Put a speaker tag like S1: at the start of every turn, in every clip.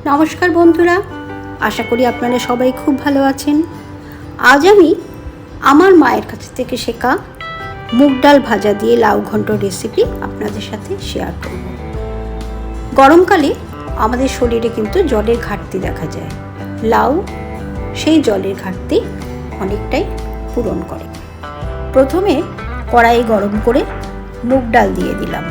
S1: নমস্কার বন্ধুরা, আশা করি আপনারা সবাই খুব ভালো আছেন। আজ আমি আমার মায়ের কাছ থেকে শেখা মুগ ডাল ভাজা দিয়ে লাউ ঘন্ট রেসিপি আপনাদের সাথে শেয়ার করব। গরমকালে আমাদের শরীরে কিন্তু জলের ঘাটতি দেখা যায়। লাউ সেই জলের ঘাটতি অনেকটাই পূরণ করে। প্রথমে কড়াই গরম করে মুগ ডাল দিয়ে দিলাম।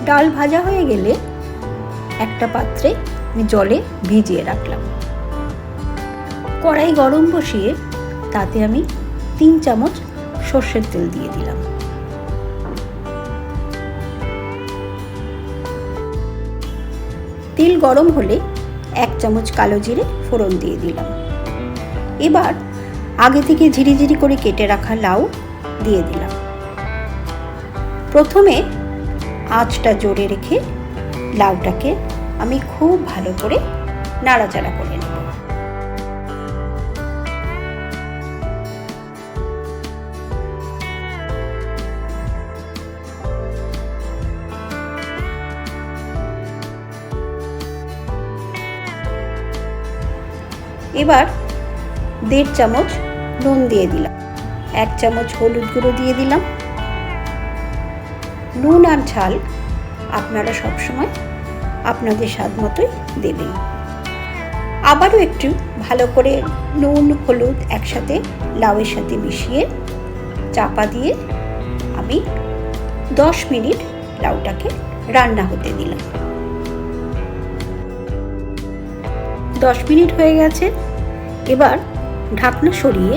S1: ডাল ভাজা হয়ে গেলে একটা পাত্রে আমি জলে ভিজিয়ে রাখলাম। কড়াই গরম বসিয়ে তাতে আমি 3 চামচ সর্ষের তেল দিয়ে দিলাম। তেল গরম হলে 1 চামচ কালো জিরে ফোড়ন দিয়ে দিলাম। এবার আগে থেকে ঝিরিঝিরি করে কেটে রাখা লাউ দিয়ে দিলাম। প্রথমে আঁচটা জোরে রেখে লাউটাকে আমি খুব ভালো করে নাড়াচাড়া করে নেব। এবার 1.5 চামচ নুন দিয়ে দিলাম, 1 চামচ হলুদ গুঁড়ো দিয়ে দিলাম। নুন আর ঝাল আপনারা সবসময় আপনাদের স্বাদ মতোই দেবেন। আবারও একটু ভালো করে নুন হলুদ একসাথে লাউয়ের সাথে মিশিয়ে চাপা দিয়ে আমি 10 মিনিট লাউটাকে রান্না হতে দিলাম। 10 মিনিট হয়ে গেছে। এবার ঢাকনা সরিয়ে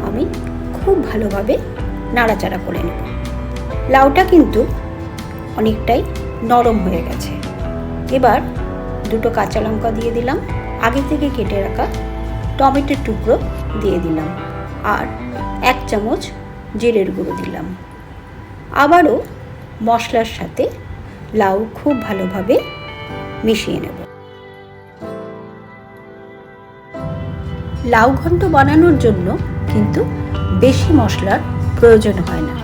S1: আমি খুব ভালোভাবে নাড়াচাড়া করে নেব। লাউটা কিন্তু অনেকটাই নরম হয়ে গেছে। এবার 2 কাঁচা লঙ্কা দিয়ে দিলাম, আগে থেকে কেটে রাখা টমেটোর টুকরো দিয়ে দিলাম আর 1 চামচ জিরের গুঁড়ো দিলাম। আবারও মশলার সাথে লাউ খুব ভালোভাবে মিশিয়ে নেব। লাউ ঘন্ট বানানোর জন্য কিন্তু বেশি মশলার প্রয়োজন হয় না।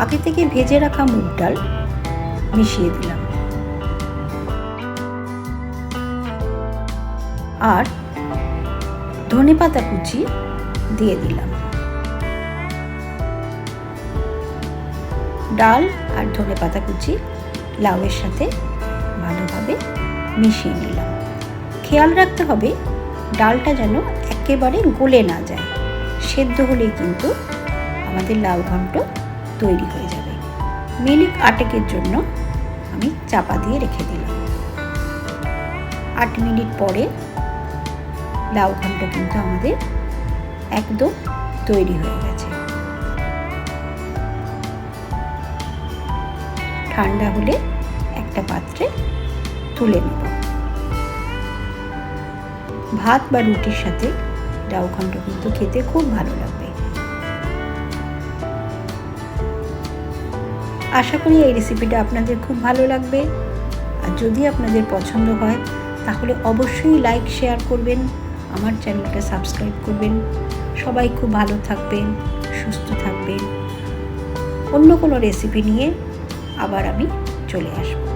S1: আগে থেকে ভেজে রাখা মুগ ডাল মিশিয়ে দিলাম আর ধনেপাতা কুচি দিয়ে দিলাম। ডাল আর ধনেপাতা কুচি লাউয়ের সাথে ভালোভাবে মিশিয়ে নিলাম। খেয়াল রাখতে হবে ডালটা যেন একেবারে গলে না যায়। সেদ্ধ হলেই কিন্তু আমাদের লাউ ঘন্ট তৈরি হয়ে যাবে। মিনিট 8 জন্য আমি চাপা দিয়ে রেখে দিলাম। 8 মিনিট পরে লাউ ঘন্ট কিন্তু আমাদের একদম তৈরি হয়ে গেছে। ঠান্ডা হলে একটা পাত্রে তুলে নেব। ভাত বা রুটির সাথে লাউ ঘন্ট কিন্তু খেতে খুব ভালো লাগবে। আশা করি এই রেসিপিটা আপনাদের খুব ভালো লাগবে। আর যদি আপনাদের পছন্দ হয় তাহলে অবশ্যই লাইক শেয়ার করবেন, আমার চ্যানেলটা সাবস্ক্রাইব করবেন। সবাই খুব ভালো থাকবেন, সুস্থ থাকবেন। অন্য কোনো রেসিপি নিয়ে আবার আমি চলে আসব।